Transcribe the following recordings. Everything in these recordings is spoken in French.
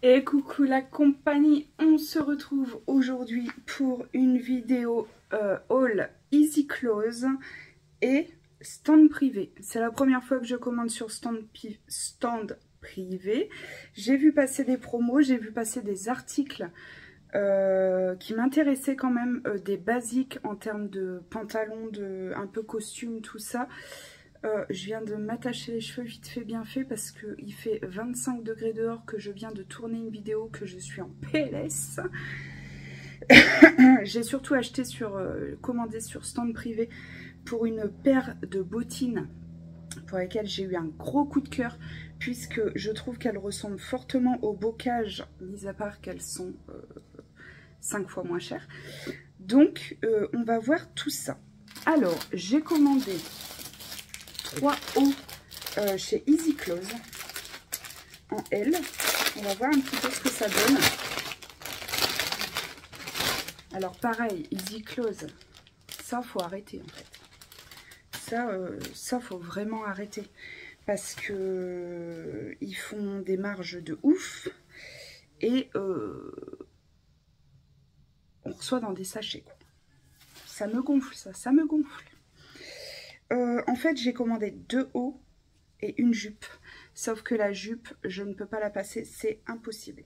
Et coucou la compagnie, on se retrouve aujourd'hui pour une vidéo haul Easy Clothes et stand privé. C'est la première fois que je commande sur stand privé. J'ai vu passer des promos, j'ai vu passer des articles qui m'intéressaient quand même, des basiques en termes de pantalons, un peu costume, tout ça. Je viens de m'attacher les cheveux vite fait bien fait parce qu'il fait 25 degrés dehors, que je viens de tourner une vidéo, que je suis en PLS. J'ai surtout acheté commandé sur stand privé pour une paire de bottines pour lesquelles j'ai eu un gros coup de cœur puisque je trouve qu'elles ressemblent fortement au bocage, mis à part qu'elles sont 5 fois moins chères. Donc on va voir tout ça. Alors j'ai commandé 3 hauts chez Easy Clothes en L. On va voir un petit peu ce que ça donne. Alors pareil, Easy Clothes, ça faut arrêter en fait. Ça faut vraiment arrêter parce que ils font des marges de ouf et on reçoit dans des sachets quoi. Ça me gonfle, ça me gonfle. En fait, j'ai commandé 2 hauts et une jupe. Sauf que la jupe, je ne peux pas la passer, c'est impossible.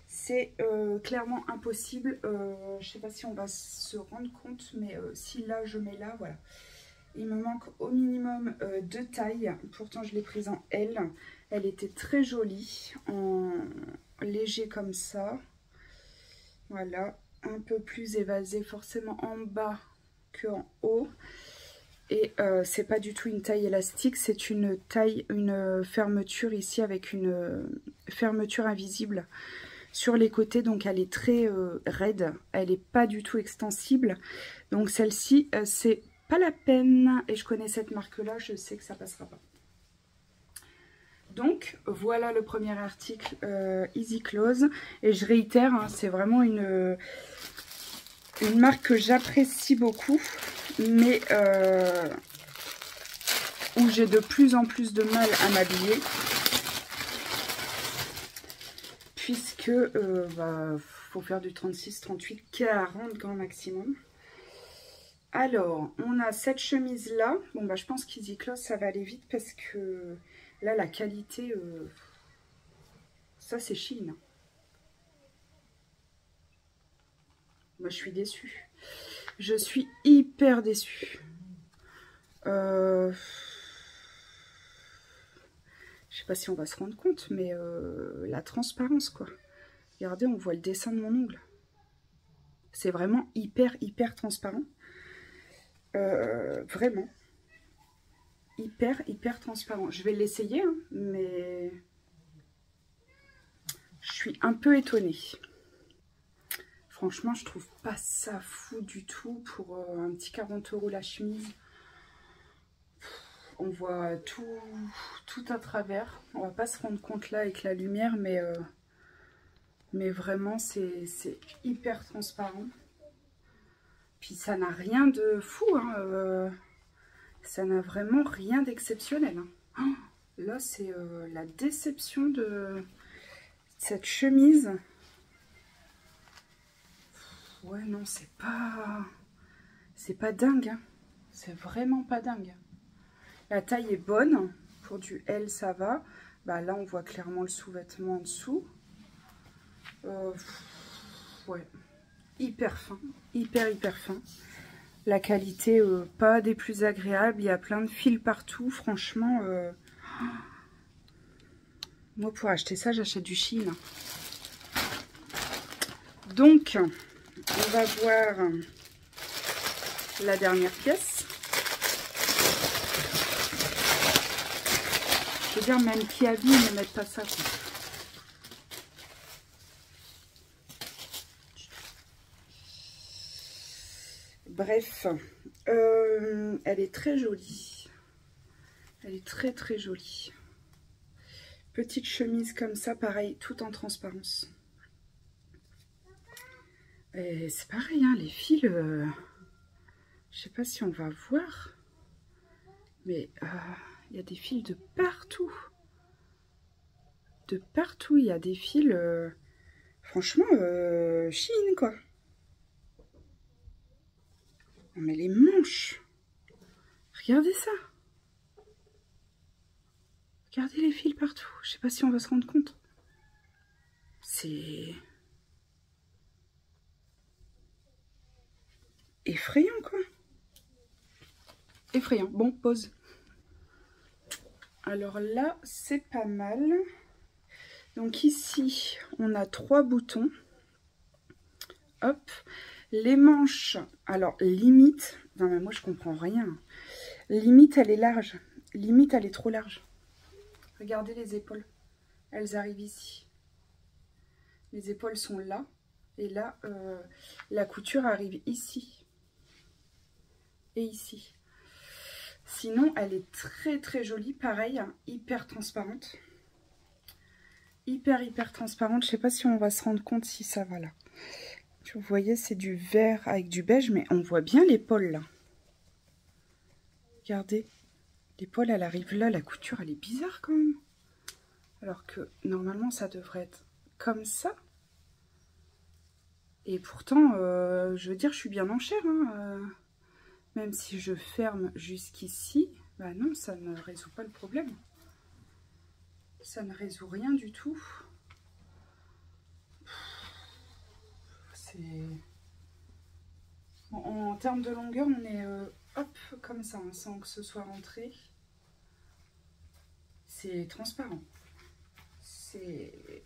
C'est clairement impossible. Je ne sais pas si on va se rendre compte, mais si là, je mets là, voilà. Il me manque au minimum 2 tailles. Pourtant, je l'ai prise en L. Elle était très jolie, en léger comme ça. Voilà, un peu plus évasée forcément en bas qu'en haut. Et c'est pas du tout une taille élastique, c'est une fermeture ici avec une fermeture invisible sur les côtés. Donc elle est très raide, elle est pas du tout extensible. Donc celle-ci, c'est pas la peine. Et je connais cette marque-là, je sais que ça passera pas. Donc voilà le premier article Easy Clothes. Et je réitère, hein, c'est vraiment une marque que j'apprécie beaucoup. Mais où j'ai de plus en plus de mal à m'habiller puisque faut faire du 36, 38, 40 grand maximum. Alors on a cette chemise là. Bon bah je pense qu'Easy Clothes ça va aller vite parce que là la qualité ça c'est Chine. Moi je suis déçue. Je suis hyper déçue. Je sais pas si on va se rendre compte, mais la transparence quoi. Regardez, on voit le dessin de mon ongle. C'est vraiment hyper transparent. Vraiment. Hyper transparent. Je vais l'essayer, hein, mais je suis un peu étonnée. Franchement, je trouve pas ça fou du tout pour un petit 40 € la chemise. On voit tout à travers. On va pas se rendre compte là avec la lumière, mais vraiment c'est hyper transparent. Puis ça n'a rien de fou, hein, ça n'a vraiment rien d'exceptionnel. Hein. Oh, là c'est la déception de cette chemise. Ouais non, c'est pas dingue. Hein. C'est vraiment pas dingue. La taille est bonne. Pour du L ça va. Bah là on voit clairement le sous-vêtement en dessous. Ouais. Hyper fin, hyper fin. La qualité, pas des plus agréables. Il y a plein de fils partout. Franchement, moi pour acheter ça, j'achète du Chine. Donc, on va voir la dernière pièce. Je veux dire, même qui habille ne mettent pas ça, quoi. Bref, elle est très jolie. Elle est très jolie. Petite chemise comme ça, pareil, tout en transparence. Et c'est pareil, hein, les fils, je sais pas si on va voir, mais il y a des fils de partout. De partout, il y a des fils, franchement, Shein, quoi. Non, mais les manches, regardez ça. Regardez les fils partout. Je sais pas si on va se rendre compte. C'est effrayant, quoi. Effrayant. Bon, pause. Alors là, c'est pas mal. Donc ici, on a 3 boutons. Hop. Les manches, alors limite, non mais moi je comprends rien. Limite, elle est large. Limite, elle est trop large. Regardez les épaules. Elles arrivent ici. Les épaules sont là. Et là, la couture arrive ici. Et ici. Sinon, elle est très très jolie. Pareil, hein, hyper transparente. Hyper transparente. Je sais pas si on va se rendre compte si ça va là. Vous voyez, c'est du vert avec du beige, mais on voit bien l'épaule là. Regardez. L'épaule, elle arrive là. La couture, elle est bizarre quand même. Alors que normalement, ça devrait être comme ça. Et pourtant, je veux dire, je suis bien en chair. Hein, même si je ferme jusqu'ici, bah non, ça ne résout pas le problème. Ça ne résout rien du tout. Bon, en termes de longueur, on est hop, comme ça, hein, sans que ce soit rentré. C'est transparent. C'est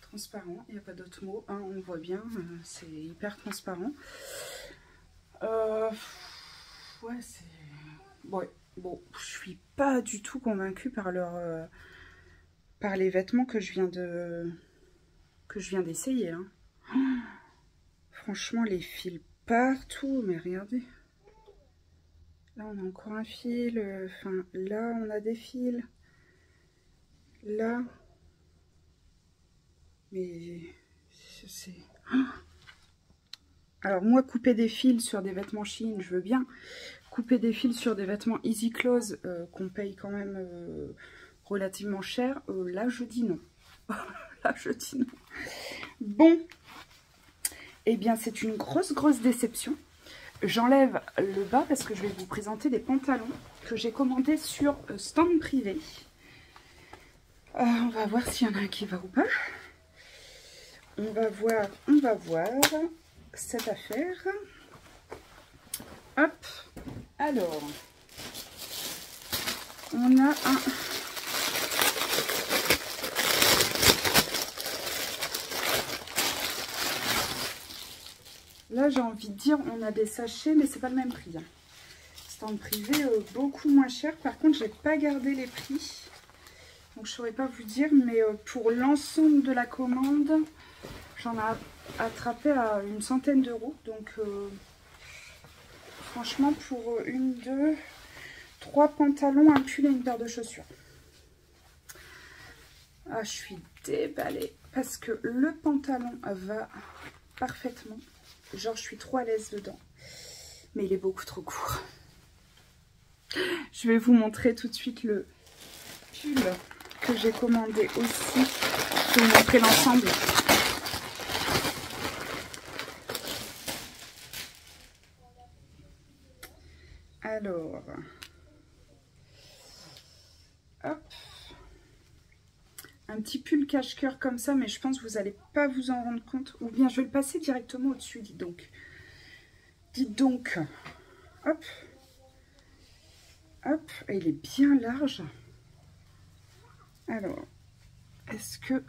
transparent, il n'y a pas d'autre mot. Hein, on voit bien, c'est hyper transparent. Ouais, c'est... Ouais, bon, je suis pas du tout convaincue par leur... par les vêtements que je viens d'essayer. Hein. Franchement, les fils partout, mais regardez. Là, on a encore un fil. Enfin, là, on a des fils. Là. Mais c'est... Alors, moi, couper des fils sur des vêtements Shein, je veux bien. Couper des fils sur des vêtements Easy Clothes, qu'on paye quand même relativement cher, là, je dis non. Là, je dis non. Bon. Eh bien, c'est une grosse déception. J'enlève le bas parce que je vais vous présenter des pantalons que j'ai commandés sur Stand Privé. On va voir s'il y en a un qui va ou pas. On va voir cette affaire. Hop. Alors, on a un... Là, j'ai envie de dire, on a des sachets, mais c'est pas le même prix. Hein. Stand Privé, beaucoup moins cher. Par contre, j'ai pas gardé les prix. Donc, je saurais pas vous dire, mais pour l'ensemble de la commande, j'en ai attrapé à une centaine d'euros. Donc, franchement, pour 1, 2, 3 pantalons, un pull et une paire de chaussures. Ah, je suis déballée parce que le pantalon va parfaitement. Genre, je suis trop à l'aise dedans. Mais il est beaucoup trop court. Je vais vous montrer tout de suite le pull que j'ai commandé aussi. Je vais vous montrer l'ensemble. Alors, hop. Un petit pull cache-cœur comme ça, mais je pense que vous n'allez pas vous en rendre compte. Ou bien je vais le passer directement au-dessus, dites donc. Dites donc. Hop. Hop. Et il est bien large. Alors, est-ce que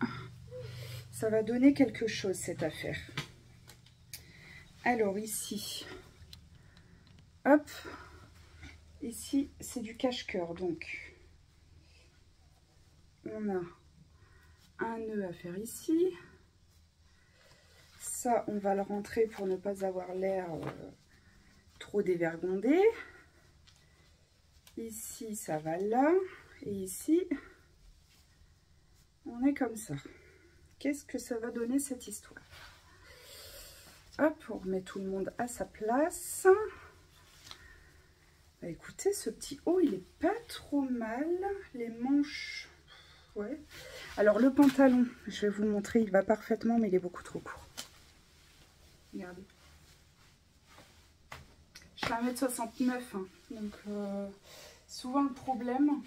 ça va donner quelque chose, cette affaire? Alors, ici. Hop. Ici, c'est du cache-cœur, donc. On a un nœud à faire ici. Ça, on va le rentrer pour ne pas avoir l'air trop dévergondé. Ici, ça va là. Et ici, on est comme ça. Qu'est-ce que ça va donner, cette histoire? Hop, on remet tout le monde à sa place. Bah, écoutez, ce petit haut, il est pas trop mal. Les manches... Ouais. Alors le pantalon, je vais vous le montrer, il va parfaitement, mais il est beaucoup trop court. Regardez. Je fais 1m69, hein, donc souvent le problème.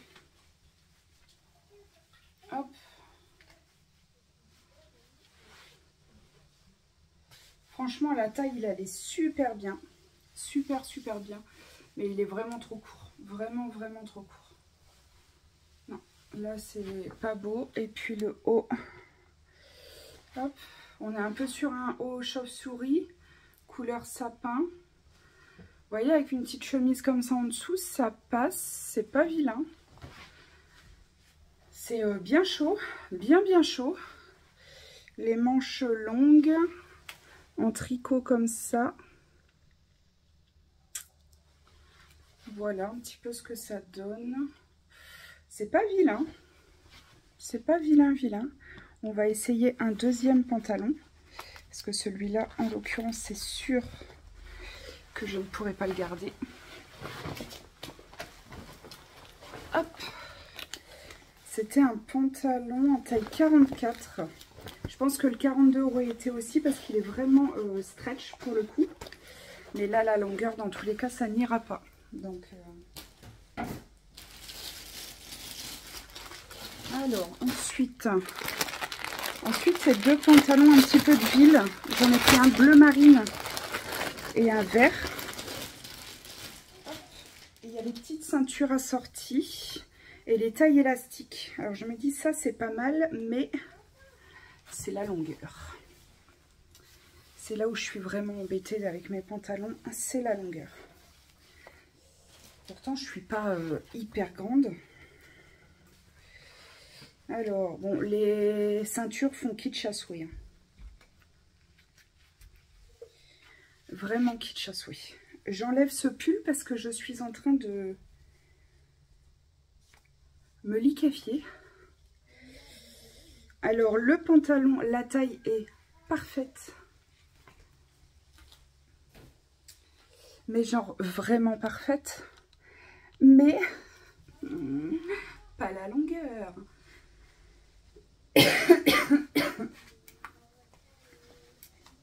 Hop. Franchement, la taille, il allait super bien. Super bien. Mais il est vraiment trop court. Vraiment trop court. Non, là, c'est pas beau. Et puis le haut. Hop. On est un peu sur un haut chauve-souris. Couleur sapin. Vous voyez, avec une petite chemise comme ça en dessous, ça passe. C'est pas vilain. C'est bien chaud. Bien chaud. Les manches longues. En tricot comme ça. Voilà un petit peu ce que ça donne. C'est pas vilain. C'est pas vilain. On va essayer un deuxième pantalon. Parce que celui-là, en l'occurrence, c'est sûr que je ne pourrai pas le garder. Hop. C'était un pantalon en taille 44. Je pense que le 42 aurait été aussi parce qu'il est vraiment stretch pour le coup. Mais là, la longueur, dans tous les cas, ça n'ira pas. Donc, alors, ensuite, c'est deux pantalons un petit peu de ville. J'en ai pris un bleu marine et un vert. Et il y a les petites ceintures assorties et les tailles élastiques. Alors, je me dis, ça, c'est pas mal, mais c'est la longueur. C'est là où je suis vraiment embêtée avec mes pantalons, c'est la longueur. Pourtant, je suis pas hyper grande. Alors, bon, les ceintures font kitsch à souhait. Vraiment kitsch à souhait. J'enlève ce pull parce que je suis en train de me liquéfier. Alors, le pantalon, la taille est parfaite. Mais genre, vraiment parfaite. Mais pas la longueur.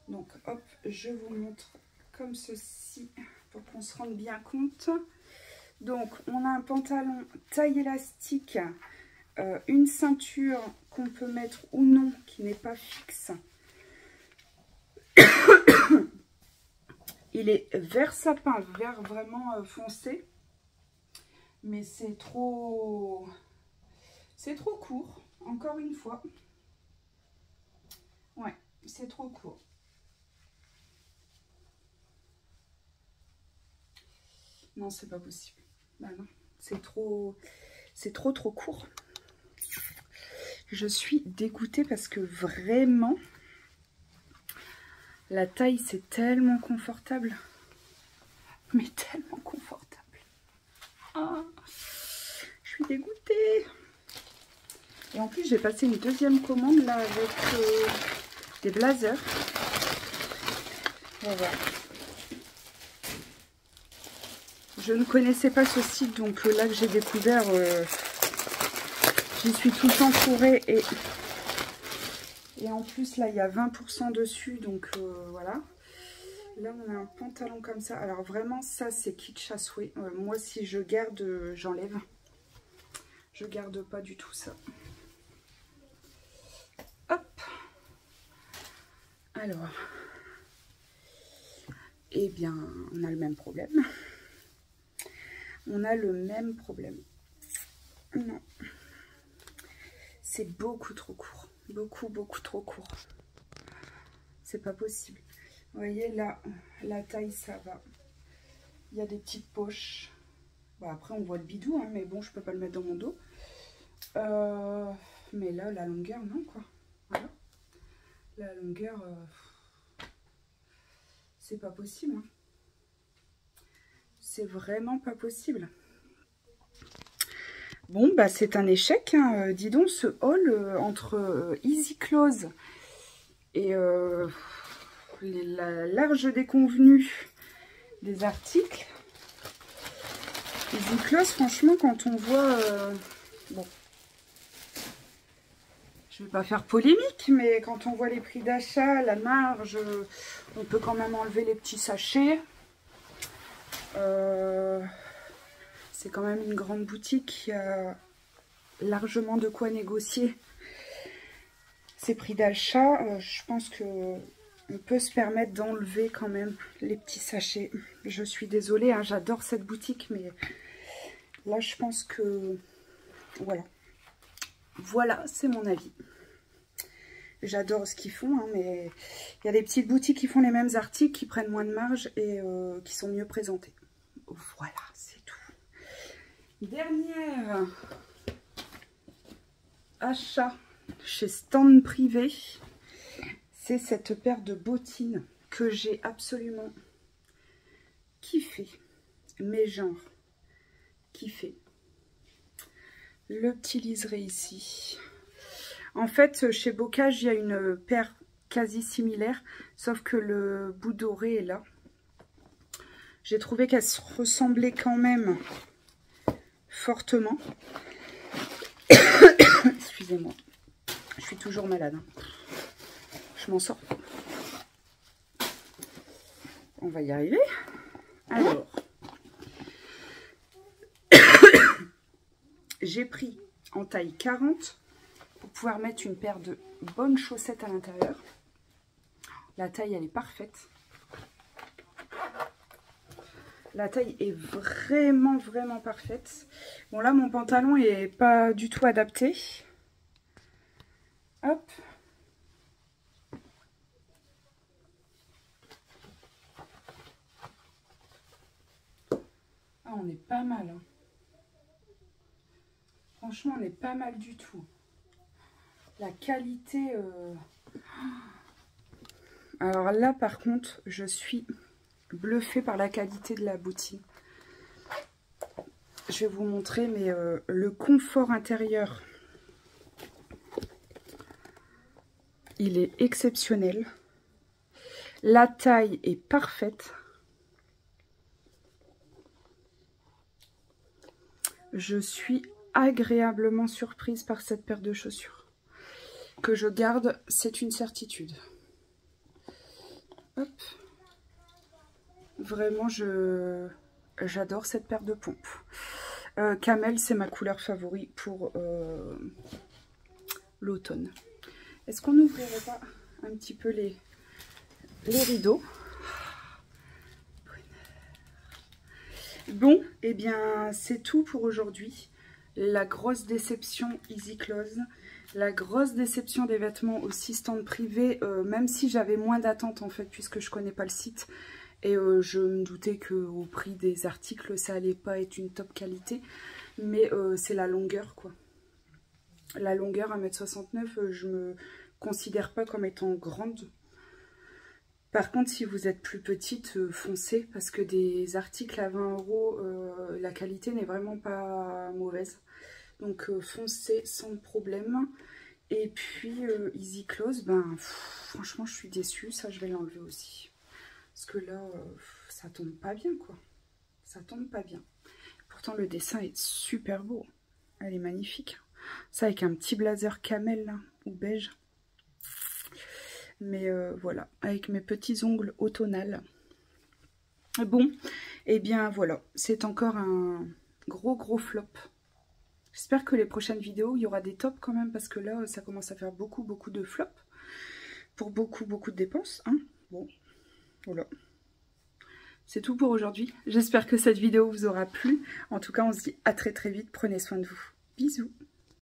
Donc hop, je vous montre comme ceci pour qu'on se rende bien compte. Donc on a un pantalon taille élastique, une ceinture qu'on peut mettre ou non qui n'est pas fixe. Il est vert sapin, vert vraiment foncé. Mais c'est trop court, encore une fois. Ouais, c'est trop court. Non, c'est pas possible. Bah non, c'est trop court. Je suis dégoûtée parce que vraiment, la taille, c'est tellement confortable. Mais tellement confortable. Ah, je suis dégoûtée. Et en plus, j'ai passé une deuxième commande là avec des blazers. Voilà. Je ne connaissais pas ce site, donc là que j'ai découvert, j'y suis tout le temps fourrée. Et en plus, là, il y a 20% dessus, donc voilà. Là, on a un pantalon comme ça. Alors vraiment, ça, c'est kitsch à souhait. Moi, si je garde, j'enlève. Je garde pas du tout ça. Hop. Alors. Eh bien, on a le même problème. On a le même problème. Non. C'est beaucoup trop court. Beaucoup trop court. C'est pas possible. Vous voyez, là, la taille, ça va. Il y a des petites poches. Bon, après, on voit le bidou, hein, mais bon, je peux pas le mettre dans mon dos. Mais là, la longueur, non, quoi. Voilà. La longueur, c'est pas possible. Hein. C'est vraiment pas possible. Bon, bah, c'est un échec. Hein. Dis donc, ce haul entre Easy Close et la large déconvenue des articles. Easy Close, franchement, quand on voit... bon. Je ne vais pas faire polémique, mais quand on voit les prix d'achat, la marge, on peut quand même enlever les petits sachets. C'est quand même une grande boutique, il y a largement de quoi négocier ces prix d'achat. Je pense que on peut se permettre d'enlever quand même les petits sachets. Je suis désolée, hein, j'adore cette boutique, mais là je pense que voilà. Voilà, c'est mon avis. J'adore ce qu'ils font, hein, mais il y a des petites boutiques qui font les mêmes articles, qui prennent moins de marge et qui sont mieux présentés. Voilà, c'est tout. Dernière achat chez Stand Privé, c'est cette paire de bottines que j'ai absolument kiffé. Mais genre, kiffé. Le petit liseré ici. En fait, chez Bocage, il y a une paire quasi similaire, sauf que le bout doré est là. J'ai trouvé qu'elle se ressemblait quand même fortement. Excusez-moi, je suis toujours malade. Je m'en sors pas. On va y arriver. Alors, j'ai pris en taille 40 pour pouvoir mettre une paire de bonnes chaussettes à l'intérieur. La taille, elle est parfaite. La taille est vraiment, vraiment parfaite. Bon, là, mon pantalon est pas du tout adapté. Hop. Ah, on est pas mal. Hein. Franchement, on est pas mal du tout. La qualité... Alors là, par contre, je suis bluffée par la qualité de la bottine. Je vais vous montrer, mais le confort intérieur, il est exceptionnel. La taille est parfaite. Je suis agréablement surprise par cette paire de chaussures. Que je garde, c'est une certitude. Hop. Vraiment, j'adore cette paire de pompes. Camel, c'est ma couleur favorite pour l'automne. Est-ce qu'on n'ouvrirait pas un petit peu les rideaux? Bon, et bien, c'est tout pour aujourd'hui. La grosse déception Easy Clothes. La grosse déception des vêtements aussi Stand Privé, même si j'avais moins d'attentes en fait, puisque je connais pas le site. Et je me doutais qu'au prix des articles, ça allait pas être une top qualité. Mais c'est la longueur, quoi. La longueur, 1m69, je me considère pas comme étant grande. Par contre, si vous êtes plus petite, foncez. Parce que des articles à 20 €, la qualité n'est vraiment pas mauvaise. Donc foncez sans problème. Et puis Easy Clothes, ben franchement je suis déçue. Ça je vais l'enlever aussi. Parce que là, ça tombe pas bien quoi. Ça tombe pas bien. Pourtant le dessin est super beau. Elle est magnifique. Ça avec un petit blazer camel là, ou beige. Mais voilà, avec mes petits ongles automnales. Bon, et bien voilà, c'est encore un gros flop. J'espère que les prochaines vidéos, il y aura des tops quand même, parce que là, ça commence à faire beaucoup de flops. Pour beaucoup de dépenses. Hein. Bon, voilà. C'est tout pour aujourd'hui. J'espère que cette vidéo vous aura plu. En tout cas, on se dit à très vite. Prenez soin de vous. Bisous.